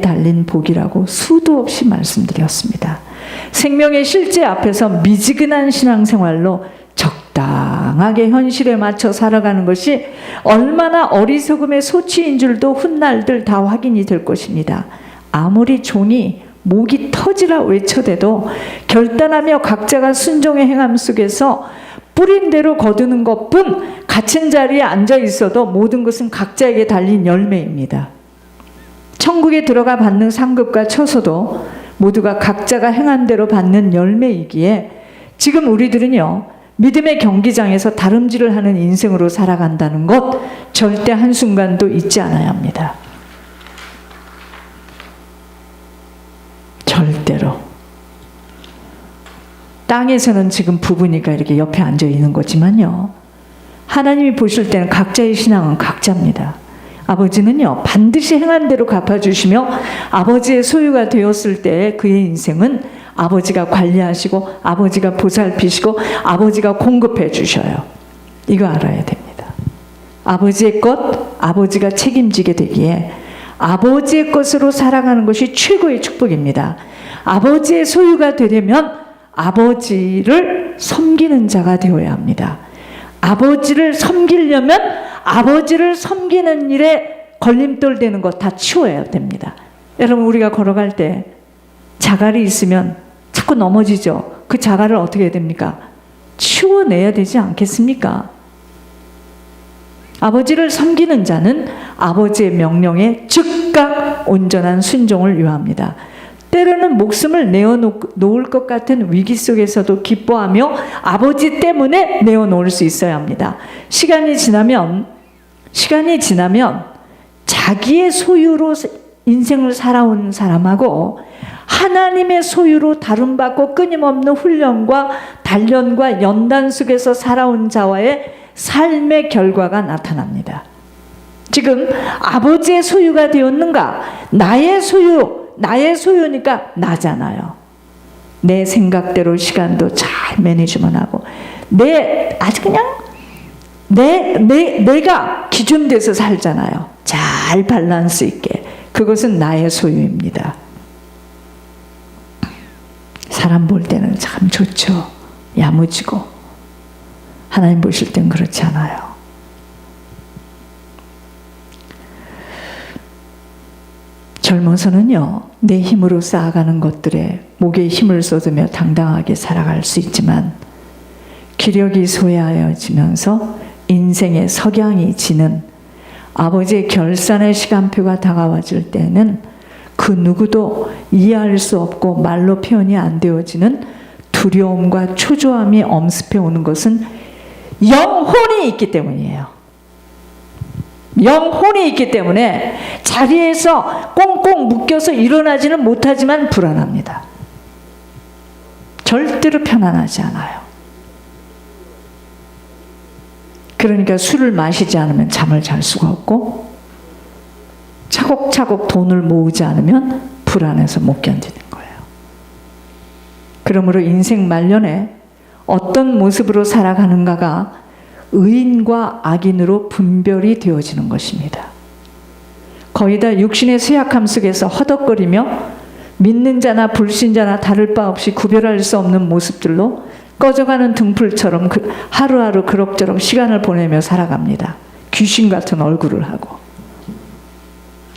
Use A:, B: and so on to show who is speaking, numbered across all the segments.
A: 달린 복이라고 수도 없이 말씀드렸습니다. 생명의 실제 앞에서 미지근한 신앙생활로 적당하게 현실에 맞춰 살아가는 것이 얼마나 어리석음의 소치인 줄도 훗날들 다 확인이 될 것입니다. 아무리 종이 목이 터지라 외쳐대도 결단하며 각자가 순종의 행함 속에서 뿌린 대로 거두는 것뿐 갇힌 자리에 앉아 있어도 모든 것은 각자에게 달린 열매입니다. 천국에 들어가 받는 상급과 처소도 모두가 각자가 행한 대로 받는 열매이기에 지금 우리들은요, 믿음의 경기장에서 다름질을 하는 인생으로 살아간다는 것 절대 한순간도 잊지 않아야 합니다. 절대로. 땅에서는 지금 부부니까 이렇게 옆에 앉아 있는 거지만요, 하나님이 보실 때는 각자의 신앙은 각자입니다. 아버지는요, 반드시 행한 대로 갚아주시며 아버지의 소유가 되었을 때 그의 인생은 아버지가 관리하시고 아버지가 보살피시고 아버지가 공급해 주셔요. 이거 알아야 됩니다. 아버지의 것 아버지가 책임지게 되기에 아버지의 것으로 살아가는 것이 최고의 축복입니다. 아버지의 소유가 되려면 아버지를 섬기는 자가 되어야 합니다. 아버지를 섬기려면 아버지를 섬기는 일에 걸림돌 되는 것 다 치워야 됩니다. 여러분, 우리가 걸어갈 때 자갈이 있으면 자꾸 넘어지죠. 그 자갈을 어떻게 해야 됩니까? 치워내야 되지 않겠습니까? 아버지를 섬기는 자는 아버지의 명령에 즉각 온전한 순종을 요합니다. 때로는 목숨을 내어놓을 것 같은 위기 속에서도 기뻐하며 아버지 때문에 내어놓을 수 있어야 합니다. 시간이 지나면 자기의 소유로 인생을 살아온 사람하고 하나님의 소유로 다름받고 끊임없는 훈련과 단련과 연단 속에서 살아온 자와의 삶의 결과가 나타납니다. 지금 아버지의 소유가 되었는가? 나의 소유니까 나잖아요. 내 생각대로 시간도 잘 매니지먼트하고 아주 그냥 내가 기준돼서 살잖아요. 잘 밸런스 있게. 그것은 나의 소유입니다. 사람 볼 때는 참 좋죠. 야무지고. 하나님 보실 땐 그렇지 않아요. 젊어서는요, 내 힘으로 쌓아가는 것들에 목에 힘을 쏟으며 당당하게 살아갈 수 있지만 기력이 소외하여지면서 인생의 석양이 지는 아버지의 결산의 시간표가 다가와질 때는 그 누구도 이해할 수 없고 말로 표현이 안 되어지는 두려움과 초조함이 엄습해 오는 것은 영혼이 있기 때문이에요. 영혼이 있기 때문에 자리에서 꽁꽁 묶여서 일어나지는 못하지만 불안합니다. 절대로 편안하지 않아요. 그러니까 술을 마시지 않으면 잠을 잘 수가 없고 차곡차곡 돈을 모으지 않으면 불안해서 못 견디는 거예요. 그러므로 인생 말년에 어떤 모습으로 살아가는가가 의인과 악인으로 분별이 되어지는 것입니다. 거의 다 육신의 쇠약함 속에서 허덕거리며 믿는 자나 불신자나 다를 바 없이 구별할 수 없는 모습들로 꺼져가는 등불처럼 하루하루 그럭저럭 시간을 보내며 살아갑니다. 귀신 같은 얼굴을 하고.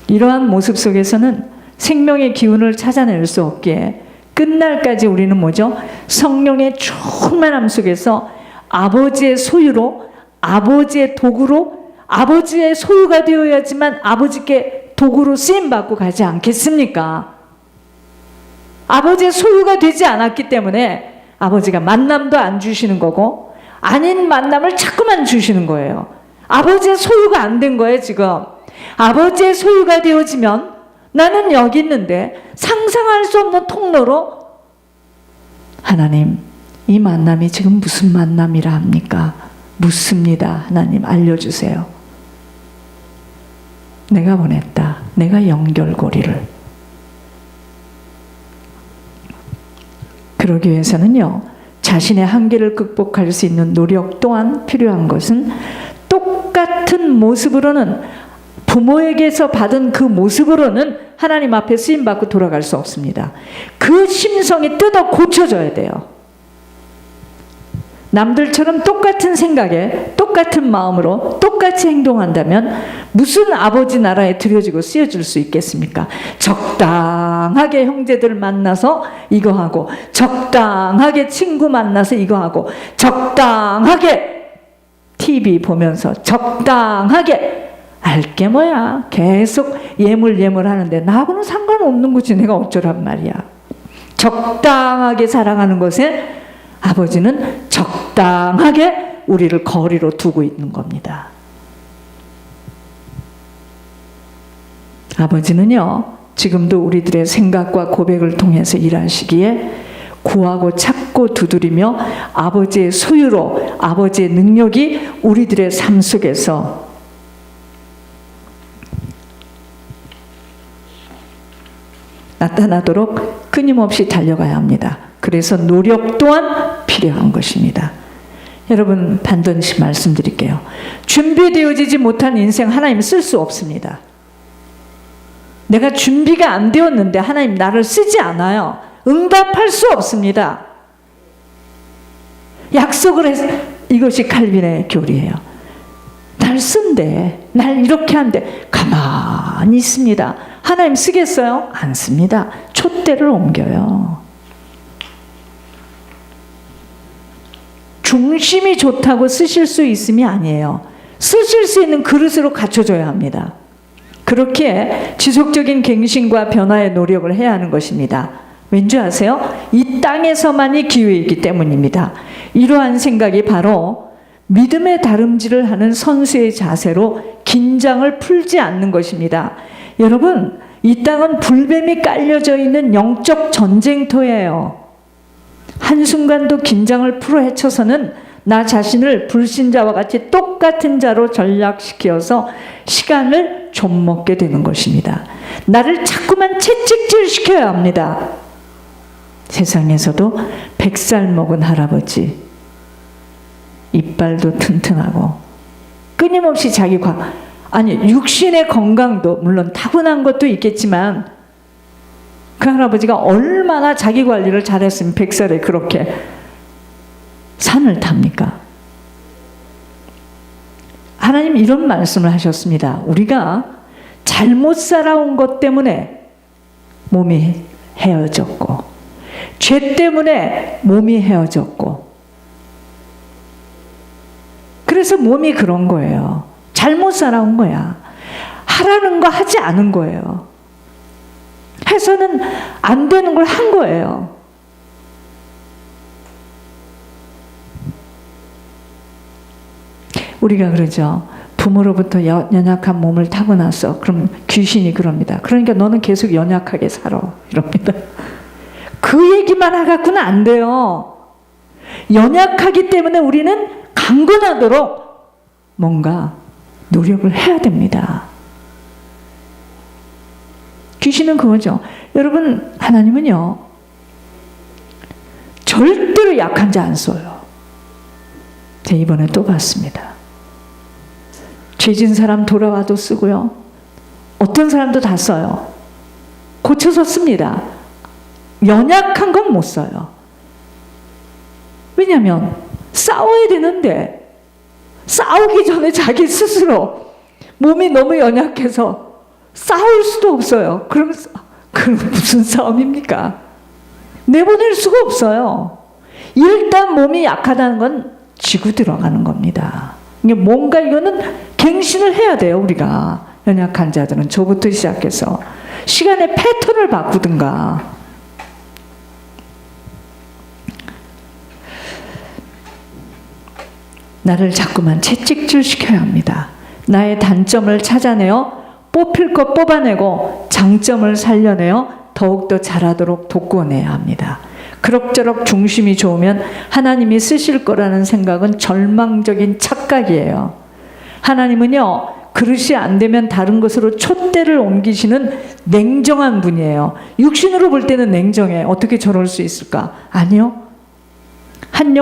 A: 이러한 모습 속에서는 생명의 기운을 찾아낼 수 없기에 끝날까지 우리는 뭐죠? 성령의 충만함 속에서 아버지의 소유로, 아버지의 도구로, 아버지의 소유가 되어야지만 아버지께 도구로 쓰임받고 가지 않겠습니까? 아버지의 소유가 되지 않았기 때문에 아버지가 만남도 안 주시는 거고 아닌 만남을 자꾸만 주시는 거예요. 아버지의 소유가 안 된 거예요, 지금. 아버지의 소유가 되어지면 나는 여기 있는데 상상할 수 없는 통로로 하나님, 이 만남이 지금 무슨 만남이라 합니까? 묻습니다. 하나님 알려주세요. 내가 보냈다. 내가 연결고리를. 그러기 위해서는요, 자신의 한계를 극복할 수 있는 노력 또한 필요한 것은 똑같은 모습으로는 부모에게서 받은 그 모습으로는 하나님 앞에 쓰임받고 돌아갈 수 없습니다. 그 심성이 뜯어 고쳐져야 돼요. 남들처럼 똑같은 생각에 똑같은 마음으로 똑같이 행동한다면 무슨 아버지 나라에 들여지고 쓰여질 수 있겠습니까? 적당하게 형제들 만나서 이거 하고, 적당하게 친구 만나서 이거 하고, 적당하게 TV 보면서 적당하게, 알게 뭐야, 계속 예물 하는데 나하고는 상관없는 거지 내가 어쩌란 말이야. 적당하게 살아가는 것에 아버지는 적당하게 우리를 거리로 두고 있는 겁니다. 아버지는요, 지금도 우리들의 생각과 고백을 통해서 일하시기에 구하고 찾고 두드리며 아버지의 소유로, 아버지의 능력이 우리들의 삶 속에서 나타나도록 끊임없이 달려가야 합니다. 그래서 노력 또한 필요한 것입니다. 여러분, 반드시 말씀드릴게요. 준비되어지지 못한 인생 하나님 쓸 수 없습니다. 내가 준비가 안 되었는데 하나님 나를 쓰지 않아요. 응답할 수 없습니다. 약속을 해서, 이것이 칼빈의 교리예요. 날 쓴대, 날 이렇게 한대. 가만히 있습니다. 하나님 쓰겠어요? 안 씁니다. 촛대를 옮겨요. 중심이 좋다고 쓰실 수 있음이 아니에요. 쓰실 수 있는 그릇으로 갖춰줘야 합니다. 그렇게 지속적인 갱신과 변화의 노력을 해야 하는 것입니다. 왠지 아세요? 이 땅에서만이 기회이기 때문입니다. 이러한 생각이 바로 믿음의 다름질을 하는 선수의 자세로 긴장을 풀지 않는 것입니다. 여러분, 이 땅은 불뱀이 깔려져 있는 영적 전쟁터예요. 한순간도 긴장을 풀어 헤쳐서는 나 자신을 불신자와 같이 똑같은 자로 전락시켜서 시간을 좀먹게 되는 것입니다. 나를 자꾸만 채찍질 시켜야 합니다. 세상에서도 100살 먹은 할아버지, 이빨도 튼튼하고 끊임없이 자기 육신의 건강도 물론 타고난 것도 있겠지만 그 할아버지가 얼마나 자기 관리를 잘했으면 100살에 그렇게 산을 탑니까? 하나님 이런 말씀을 하셨습니다. 우리가 잘못 살아온 것 때문에 몸이 헤어졌고, 죄 때문에 몸이 헤어졌고, 그래서 몸이 그런 거예요. 잘못 살아온 거야. 하라는 거 하지 않은 거예요. 해서는 안 되는 걸 한 거예요. 우리가 그러죠. 부모로부터 연약한 몸을 타고났어. 그럼 귀신이 그럽니다. 그러니까 너는 계속 연약하게 살아. 이럽니다. 그 얘기만 해갖고는 안 돼요. 연약하기 때문에 우리는 강건하도록 뭔가 노력을 해야 됩니다. 귀신은 그거죠. 여러분, 하나님은요, 절대로 약한 자 안 써요. 제가 이번에 또 봤습니다. 죄진 사람 돌아와도 쓰고요. 어떤 사람도 다 써요. 고쳐서 씁니다. 연약한 건 못 써요. 왜냐하면 싸워야 되는데 싸우기 전에 자기 스스로 몸이 너무 연약해서 싸울 수도 없어요. 그럼 무슨 싸움입니까? 내보낼 수가 없어요. 일단 몸이 약하다는 건 지고 들어가는 겁니다. 뭔가 이거는 갱신을 해야 돼요. 우리가 연약한 자들은 저부터 시작해서 시간의 패턴을 바꾸든가. 나를 자꾸만 채찍질 시켜야 합니다. 나의 단점을 찾아내어 뽑힐 것 뽑아내고 장점을 살려내어 더욱더 잘하도록 돕고내야 합니다. 그럭저럭 중심이 좋으면 하나님이 쓰실 거라는 생각은 절망적인 착각이에요. 하나님은요, 그릇이 안 되면 다른 것으로 촛대를 옮기시는 냉정한 분이에요. 육신으로 볼 때는 냉정해. 어떻게 저럴 수 있을까? 아니요. 한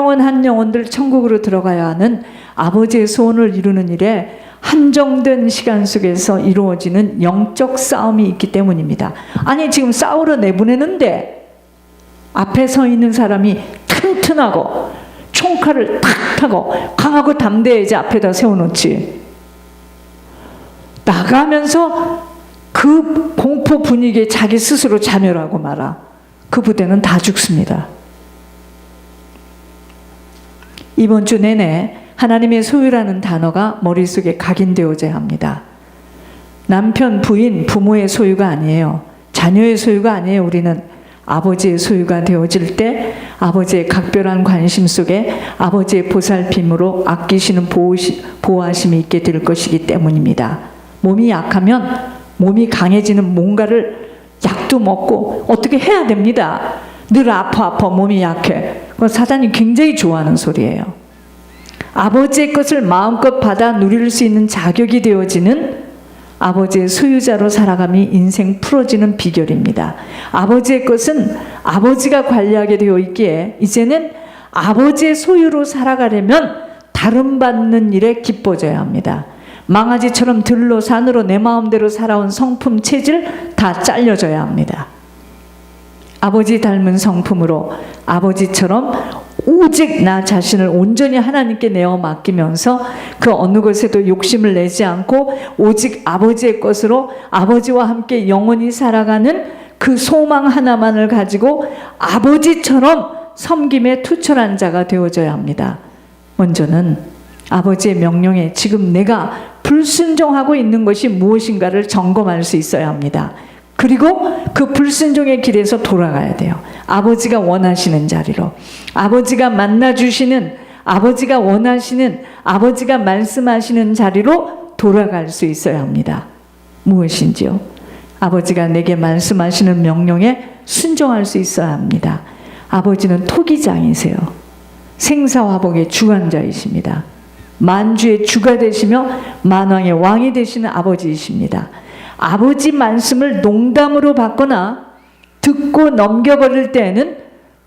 A: 영혼들 천국으로 들어가야 하는 아버지의 소원을 이루는 일에 한정된 시간 속에서 이루어지는 영적 싸움이 있기 때문입니다. 아니 지금 싸우러 내보내는데 앞에 서 있는 사람이 튼튼하고 총칼을 탁 하고 강하고 담대해야지 앞에다 세워놓지. 나가면서 그 공포 분위기에 자기 스스로 자멸하고 말아. 그 부대는 다 죽습니다. 이번 주 내내 하나님의 소유라는 단어가 머릿속에 각인되어져야 합니다. 남편, 부인, 부모의 소유가 아니에요. 자녀의 소유가 아니에요. 우리는 아버지의 소유가 되어질 때 아버지의 각별한 관심 속에 아버지의 보살핌으로 아끼시는 보호하심이 있게 될 것이기 때문입니다. 몸이 약하면 몸이 강해지는 뭔가를 약도 먹고 어떻게 해야 됩니다. 늘 아파 몸이 약해. 그건 사단이 굉장히 좋아하는 소리예요. 아버지의 것을 마음껏 받아 누릴 수 있는 자격이 되어지는 아버지의 소유자로 살아감이 인생 풀어지는 비결입니다. 아버지의 것은 아버지가 관리하게 되어 있기에 이제는 아버지의 소유로 살아가려면 다름받는 일에 기뻐져야 합니다. 망아지처럼 들로 산으로 내 마음대로 살아온 성품 체질 다 잘려져야 합니다. 아버지 닮은 성품으로 아버지처럼 오직 나 자신을 온전히 하나님께 내어 맡기면서 그 어느 것에도 욕심을 내지 않고 오직 아버지의 것으로 아버지와 함께 영원히 살아가는 그 소망 하나만을 가지고 아버지처럼 섬김에 투철한 자가 되어져야 합니다. 먼저는 아버지의 명령에 지금 내가 불순종하고 있는 것이 무엇인가를 점검할 수 있어야 합니다. 그리고 그 불순종의 길에서 돌아가야 돼요. 아버지가 원하시는 자리로, 아버지가 만나주시는, 아버지가 원하시는, 아버지가 말씀하시는 자리로 돌아갈 수 있어야 합니다. 무엇인지요? 아버지가 내게 말씀하시는 명령에 순종할 수 있어야 합니다. 아버지는 토기장이세요. 생사화복의 주관자이십니다. 만주의 주가 되시며 만왕의 왕이 되시는 아버지이십니다. 아버지 말씀을 농담으로 받거나 듣고 넘겨버릴 때에는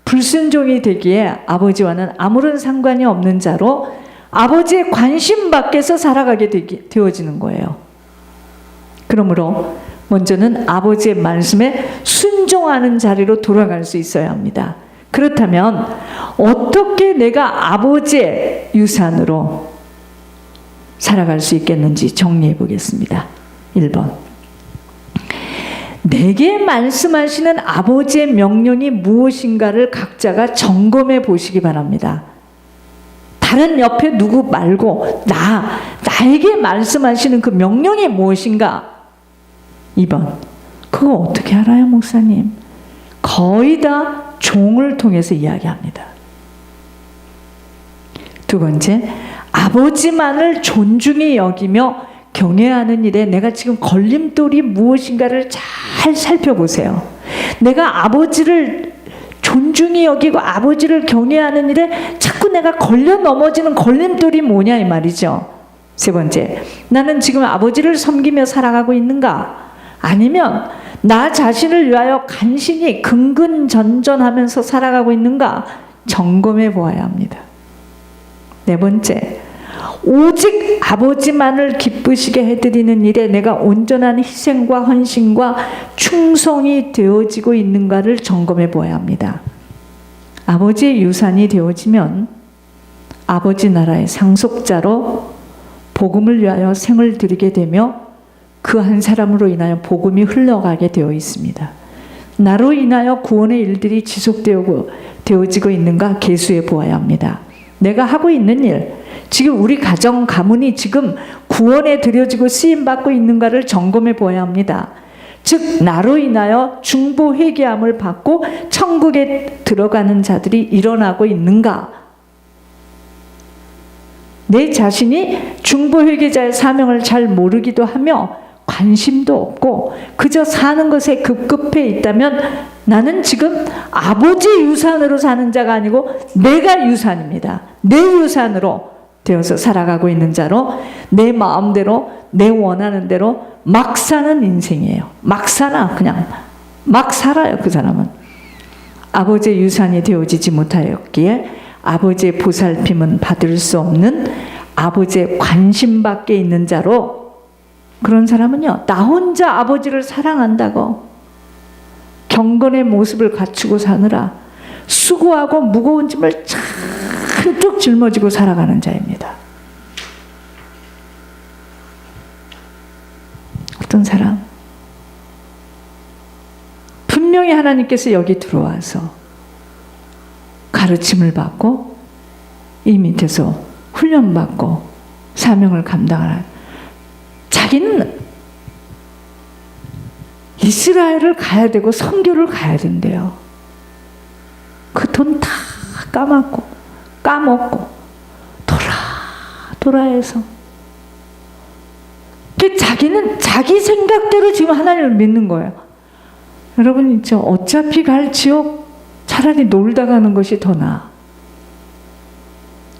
A: 불순종이 되기에 아버지와는 아무런 상관이 없는 자로 아버지의 관심 밖에서 살아가게 되어지는 거예요. 그러므로 먼저는 아버지의 말씀에 순종하는 자리로 돌아갈 수 있어야 합니다. 그렇다면 어떻게 내가 아버지의 유산으로 살아갈 수 있겠는지 정리해 보겠습니다. 1번. 내게 말씀하시는 아버지의 명령이 무엇인가를 각자가 점검해 보시기 바랍니다. 다른 옆에 누구 말고 나에게 말씀하시는 그 명령이 무엇인가? 2번. 그거 어떻게 알아요, 목사님? 거의 다 종을 통해서 이야기합니다. 두 번째, 아버지만을 존중히 여기며 경외하는 일에 내가 지금 걸림돌이 무엇인가를 잘 살펴보세요. 내가 아버지를 존중히 여기고 아버지를 경외하는 일에 자꾸 내가 걸려 넘어지는 걸림돌이 뭐냐 이 말이죠. 세 번째, 나는 지금 아버지를 섬기며 살아가고 있는가? 아니면 나 자신을 위하여 간신히 근근전전하면서 살아가고 있는가? 점검해 보아야 합니다. 네 번째, 오직 아버지만을 기쁘시게 해드리는 일에 내가 온전한 희생과 헌신과 충성이 되어지고 있는가를 점검해 보아야 합니다. 아버지의 유산이 되어지면 아버지 나라의 상속자로 복음을 위하여 생을 드리게 되며 그 한 사람으로 인하여 복음이 흘러가게 되어 있습니다. 나로 인하여 구원의 일들이 지속되어지고 있는가 계수해 보아야 합니다. 내가 하고 있는 일, 지금 우리 가정 가문이 지금 구원에 드려지고 쓰임받고 있는가를 점검해 보아야 합니다. 즉 나로 인하여 중보 회개함을 받고 천국에 들어가는 자들이 일어나고 있는가? 내 자신이 중보 회개자의 사명을 잘 모르기도 하며 관심도 없고 그저 사는 것에 급급해 있다면 나는 지금 아버지 유산으로 사는 자가 아니고 내가 유산입니다. 내 유산으로 되어서 살아가고 있는 자로 내 마음대로 내 원하는 대로 막 사는 인생이에요. 막 살아. 그냥 막 살아요. 그 사람은. 아버지의 유산이 되어지지 못하였기에 아버지의 보살핌은 받을 수 없는 아버지의 관심 밖에 있는 자로, 그런 사람은요, 나 혼자 아버지를 사랑한다고 경건의 모습을 갖추고 사느라 수고하고 무거운 짐을 잔뜩 짊어지고 살아가는 자입니다. 어떤 사람, 분명히 하나님께서 여기 들어와서 가르침을 받고 이 밑에서 훈련받고 사명을 감당하는, 자기는 이스라엘을 가야 되고 선교를 가야 된대요. 그 돈 다 까먹고 돌아해서 자기는 자기 생각대로 지금 하나님을 믿는 거예요. 여러분 있죠, 어차피 갈 지옥 차라리 놀다 가는 것이 더 나아.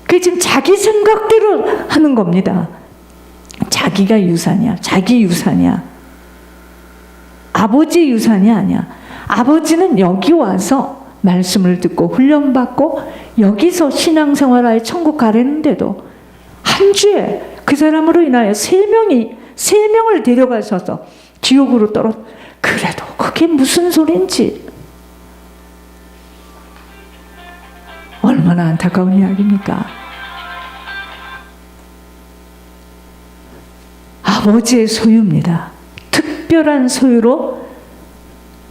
A: 그게 지금 자기 생각대로 하는 겁니다. 자기가 유산이야. 자기 유산이야. 아버지 유산이 아니야. 아버지는 여기 와서 말씀을 듣고 훈련받고 여기서 신앙생활하여 천국 가려는데도 한 주에 그 사람으로 인하여 세 명을 데려가셔서 지옥으로 그래도 그게 무슨 소린지. 얼마나 안타까운 이야기입니까? 아버지의 소유입니다. 특별한 소유로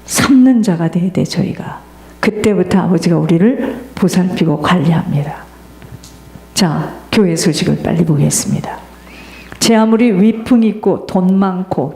A: 삼는 자가 돼야 돼, 저희가. 그때부터 아버지가 우리를 보살피고 관리합니다. 자, 교회 소식을 빨리 보겠습니다. 제 아무리 위풍 있고 돈 많고